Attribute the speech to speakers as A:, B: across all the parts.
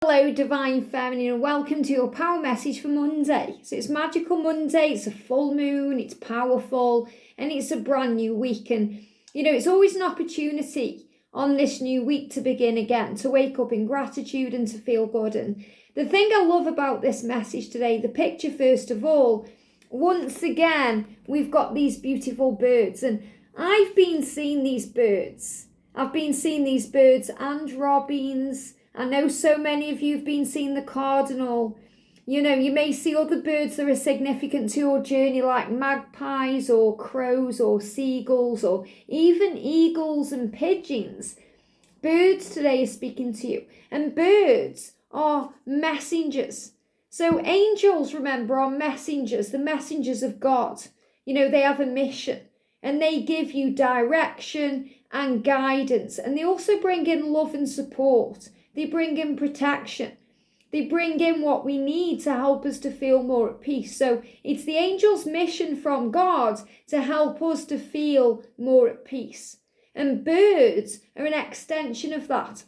A: Hello Divine Feminine and welcome to your power message for Monday. So it's Magical Monday, it's a full moon, it's powerful and it's a brand new week, and it's always an opportunity on this new week to begin again, to wake up in gratitude and to feel good. And the thing I love about this message today, the picture first of all, once again we've got these beautiful birds, and I've been seeing these birds and robins. I know so many of you have been seeing the cardinal. You may see other birds that are significant to your journey, like magpies or crows or seagulls or even eagles and pigeons. Birds today are speaking to you, and birds are messengers. So angels, remember, are messengers, the messengers of God. They have a mission and they give you direction and guidance, and they also bring in love and support. They bring in protection. They bring in what we need to help us to feel more at peace. So it's the angel's mission from God to help us to feel more at peace. And birds are an extension of that,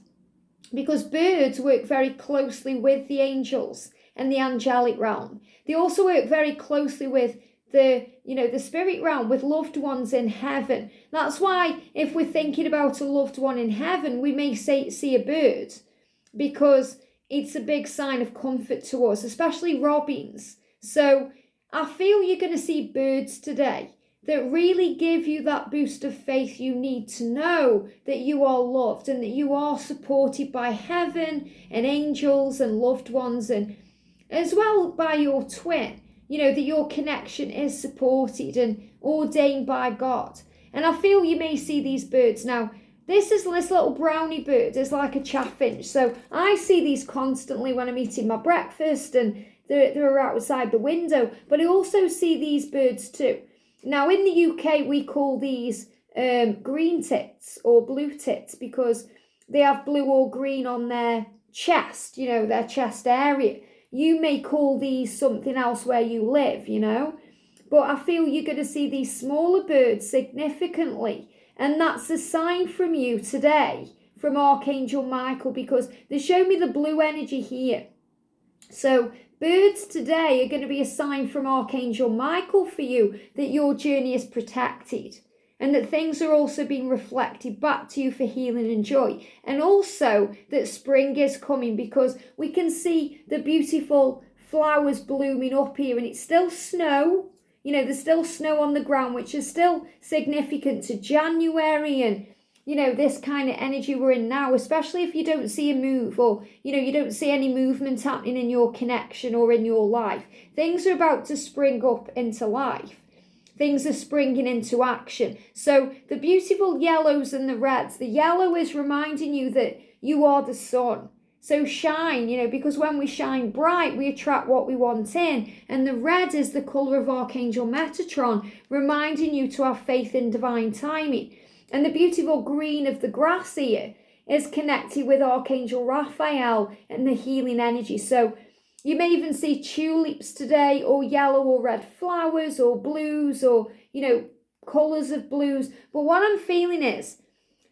A: because birds work very closely with the angels and the angelic realm. They also work very closely with the spirit realm, with loved ones in heaven. That's why if we're thinking about a loved one in heaven, we may see a bird, because it's a big sign of comfort to us, especially robins. So I feel you're going to see birds today that really give you that boost of faith you need to know that you are loved and that you are supported by heaven and angels and loved ones, and as well by your twin, that your connection is supported and ordained by God. And I feel you may see these birds now. This little brownie bird is like a chaffinch. So I see these constantly when I'm eating my breakfast, and they're outside the window. But I also see these birds too. Now in the UK, we call these green tits or blue tits, because they have blue or green on their chest, their chest area. You may call these something else where you live, But I feel you're going to see these smaller birds significantly. And that's a sign from you today, from Archangel Michael, because they show me the blue energy here. So birds today are going to be a sign from Archangel Michael for you that your journey is protected, and that things are also being reflected back to you for healing and joy. And also that spring is coming, because we can see the beautiful flowers blooming up here, and it's still snow. There's still snow on the ground, which is still significant to January and, this kind of energy we're in now, especially if you don't see a move, or, you don't see any movement happening in your connection or in your life. Things are about to spring up into life. Things are springing into action. So the beautiful yellows and the reds, the yellow is reminding you that you are the sun. So shine, because when we shine bright, we attract what we want in. And the red is the colour of Archangel Metatron, reminding you to have faith in divine timing. And the beautiful green of the grass here is connected with Archangel Raphael and the healing energy. So you may even see tulips today, or yellow or red flowers, or blues, or, colours of blues. But what I'm feeling is,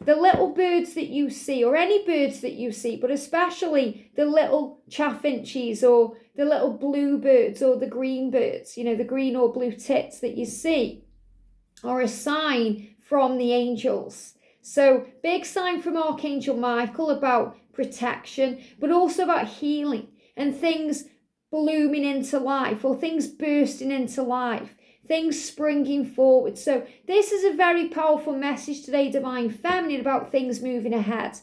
A: the little birds that you see, or any birds that you see, but especially the little chaffinches or the little blue birds or the green birds, the green or blue tits that you see, are a sign from the angels. So big sign from Archangel Michael about protection, but also about healing and things blooming into life, or things bursting into life. Things springing forward. So this is a very powerful message today, Divine Feminine, about things moving ahead.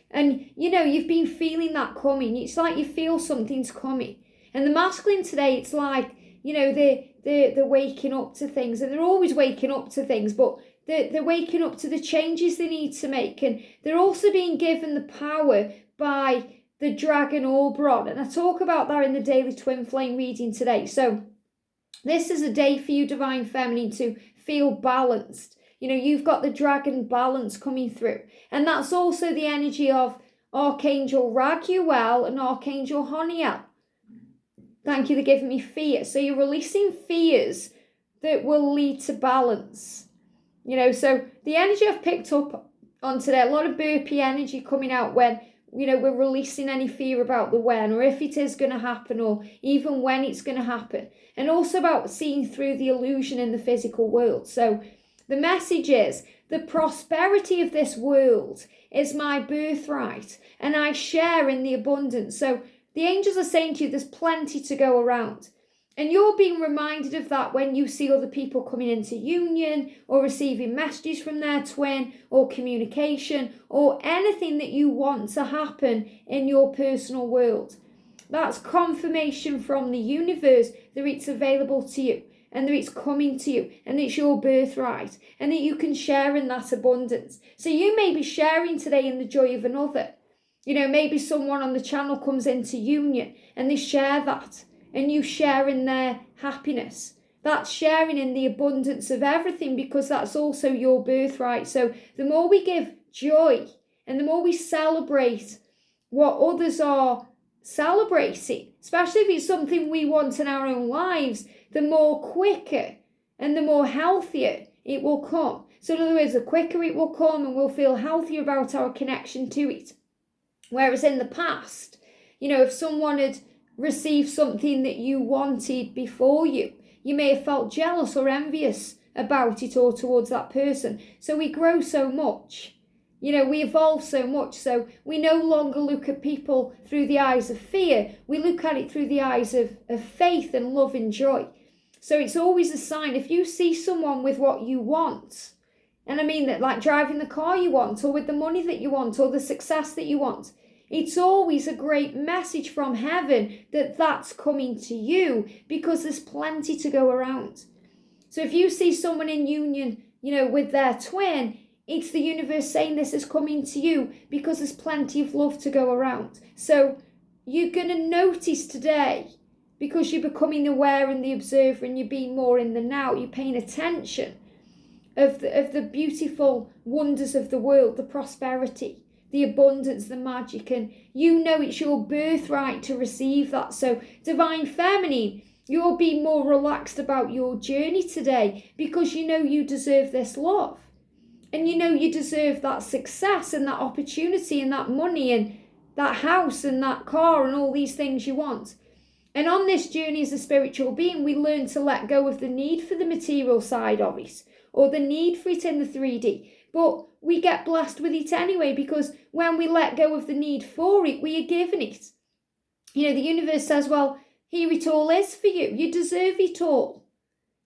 A: And, you've been feeling that coming. It's like you feel something's coming. And the masculine today, it's like, they're waking up to things. And they're always waking up to things, but they're waking up to the changes they need to make. And they're also being given the power by the dragon Oberon. And I talk about that in the Daily Twin Flame reading today. So this is a day for you, Divine Feminine, to feel balanced. You've got the dragon balance coming through. And that's also the energy of Archangel Raguel and Archangel Honiel. Thank you, they're giving me fear. So you're releasing fears that will lead to balance. So the energy I've picked up on today, a lot of burpee energy coming out when we're releasing any fear about the when, or if it is going to happen, or even when it's going to happen. And also about seeing through the illusion in the physical world. So the message is, the prosperity of this world is my birthright, and I share in the abundance. So the angels are saying to you, there's plenty to go around. And you're being reminded of that when you see other people coming into union, or receiving messages from their twin, or communication, or anything that you want to happen in your personal world. That's confirmation from the universe that it's available to you, and that it's coming to you, and it's your birthright, and that you can share in that abundance. So you may be sharing today in the joy of another. Maybe someone on the channel comes into union and they share that, and you share in their happiness. That's sharing in the abundance of everything, because that's also your birthright. So the more we give joy, and the more we celebrate what others are celebrating, especially if it's something we want in our own lives, the more quicker and the more healthier it will come. So in other words, the quicker it will come, and we'll feel healthier about our connection to it. Whereas in the past, if someone had received something that you wanted before you may have felt jealous or envious about it, or towards that person. So we grow so much, we evolve so much. So we no longer look at people through the eyes of fear. We look at it through the eyes of faith and love and joy. So it's always a sign, if you see someone with what you want, and I mean that, like driving the car you want, or with the money that you want, or the success that you want, it's always a great message from heaven that that's coming to you, because there's plenty to go around. So if you see someone in union, with their twin, it's the universe saying this is coming to you, because there's plenty of love to go around. So you're going to notice today, because you're becoming aware and the observer, and you're being more in the now, you're paying attention of the beautiful wonders of the world, the prosperity, the abundance, the magic, and it's your birthright to receive that. So divine feminine, you'll be more relaxed about your journey today, because you deserve this love, and you deserve that success, and that opportunity, and that money, and that house, and that car, and all these things you want. And on this journey as a spiritual being, we learn to let go of the need for the material side of it, or the need for it in the 3D. But we get blessed with it anyway, because when we let go of the need for it, we are given it. The universe says, well, here it all is for you. You deserve it all.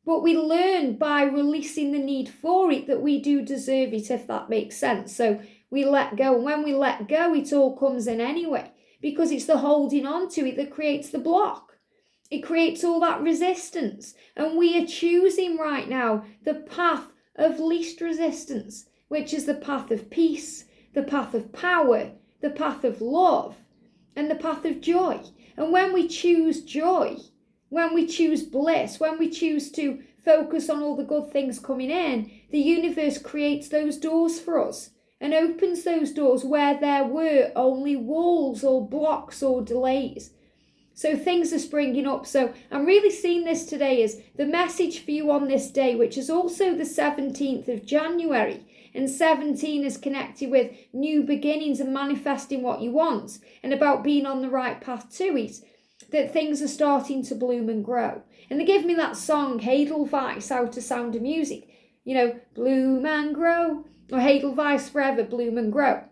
A: But we learn by releasing the need for it that we do deserve it, if that makes sense. So we let go. And when we let go, it all comes in anyway, because it's the holding on to it that creates the block. It creates all that resistance. And we are choosing right now the path of least resistance, which is the path of peace, the path of power, the path of love, and the path of joy. And when we choose joy, when we choose bliss, when we choose to focus on all the good things coming in, the universe creates those doors for us, and opens those doors where there were only walls or blocks or delays. So things are springing up. So I'm really seeing this today as the message for you on this day, which is also the 17th of January. And 17 is connected with new beginnings and manifesting what you want, and about being on the right path to it, that things are starting to bloom and grow. And they give me that song, Edelweiss, Out of Sound of Music. Bloom and grow. Or Edelweiss forever, bloom and grow.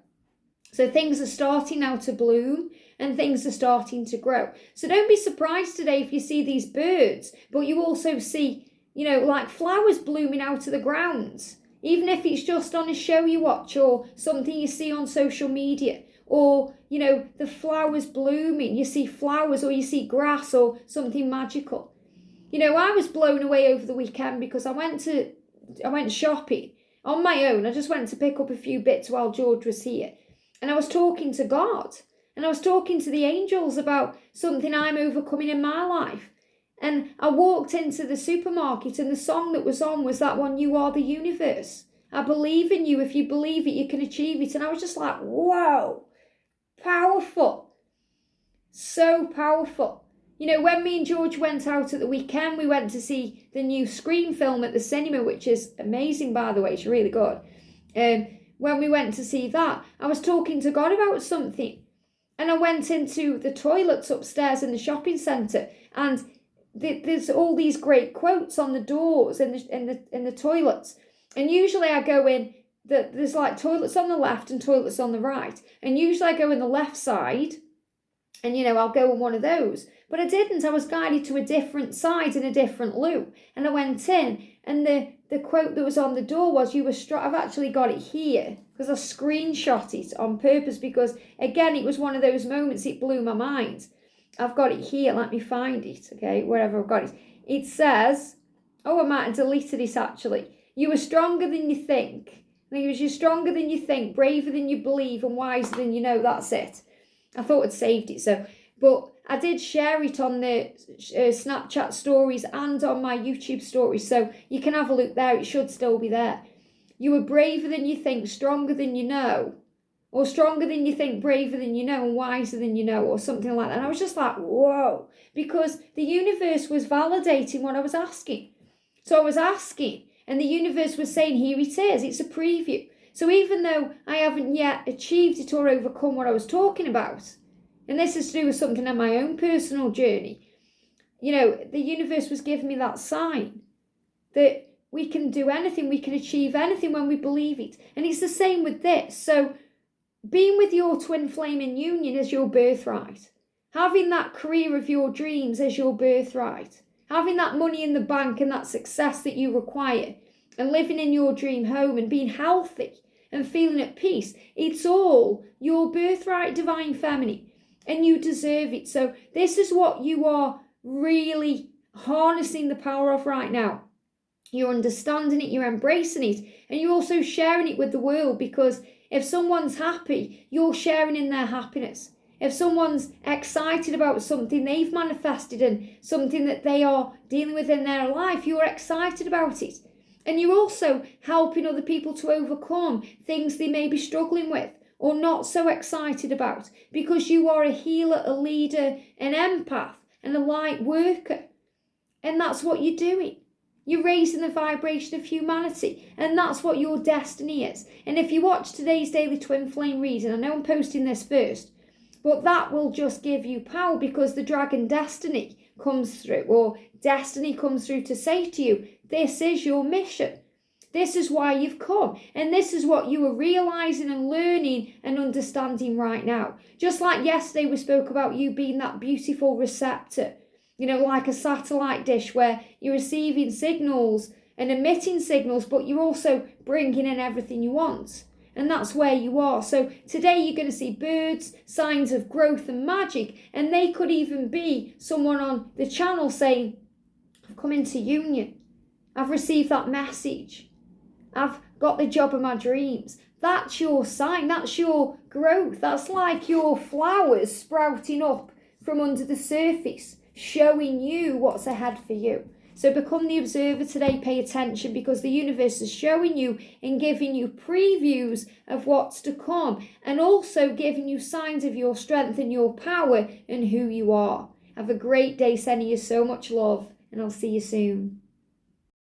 A: So things are starting now to bloom, and things are starting to grow. So don't be surprised today if you see these birds, but you also see, like flowers blooming out of the ground. Even if it's just on a show you watch, or something you see on social media, or, the flowers blooming, you see flowers, or you see grass, or something magical. I was blown away over the weekend, because I went shopping on my own. I just went to pick up a few bits while George was here. And I was talking to God, and I was talking to the angels about something I'm overcoming in my life. And I walked into the supermarket, and the song that was on was that one, You Are the Universe. I believe in you. If you believe it, you can achieve it. And I was just like, whoa, powerful. So powerful. When me and George went out at the weekend, we went to see the new Scream film at the cinema, which is amazing, by the way. It's really good. When we went to see that, I was talking to God about something. And I went into the toilets upstairs in the shopping centre, and there's all these great quotes on the doors in the toilets. And usually I go in, there's like toilets on the left and toilets on the right. And usually I go in the left side, and I'll go on one of those. But I didn't. I was guided to a different side in a different loo. And I went in, and the quote that was on the door was, "You were strong." I've actually got it here because I screenshot it on purpose because, again, it was one of those moments, it blew my mind. I've got it here. Let me find it, okay, wherever I've got it. It says, I might have deleted it actually. "You are stronger than you think." I think it was, "You're stronger than you think, braver than you believe, and wiser than you know." That's it. I thought I'd saved it. But I did share it on the Snapchat stories and on my YouTube stories. So you can have a look there. It should still be there. "You are braver than you think, stronger than you know." Or "stronger than you think, braver than you know, and wiser than you know," or something like that. And I was just like, whoa, because the universe was validating what I was asking. So I was asking, and the universe was saying, here it is, it's a preview. So even though I haven't yet achieved it or overcome what I was talking about, and this is to do with something on my own personal journey, the universe was giving me that sign that we can do anything, we can achieve anything when we believe it. And it's the same with this. So being with your twin flame in union is your birthright. Having that career of your dreams as your birthright. Having that money in the bank and that success that you require. And living in your dream home and being healthy and feeling at peace. It's all your birthright, divine feminine. And you deserve it. So this is what you are really harnessing the power of right now. You're understanding it, you're embracing it, and you're also sharing it with the world, because if someone's happy, you're sharing in their happiness. If someone's excited about something they've manifested and something that they are dealing with in their life, you're excited about it. And you're also helping other people to overcome things they may be struggling with or not so excited about, because you are a healer, a leader, an empath, and a light worker. And that's what you're doing. You're raising the vibration of humanity, and that's what your destiny is. And if you watch today's Daily Twin Flame reading, I know I'm posting this first, but that will just give you power, because the dragon destiny comes through, or destiny comes through to say to you, this is your mission. This is why you've come. And this is what you are realizing and learning and understanding right now. Just like yesterday we spoke about you being that beautiful receptor, like a satellite dish where you're receiving signals and emitting signals, but you're also bringing in everything you want. And that's where you are. So today you're going to see birds, signs of growth and magic, and they could even be someone on the channel saying, I've come into union. I've received that message. I've got the job of my dreams. That's your sign. That's your growth. That's like your flowers sprouting up from under the surface, showing you what's ahead for you. So become the observer today, pay attention, because the universe is showing you and giving you previews of what's to come, and also giving you signs of your strength and your power and who you are. Have a great day, sending you so much love, and I'll see you soon.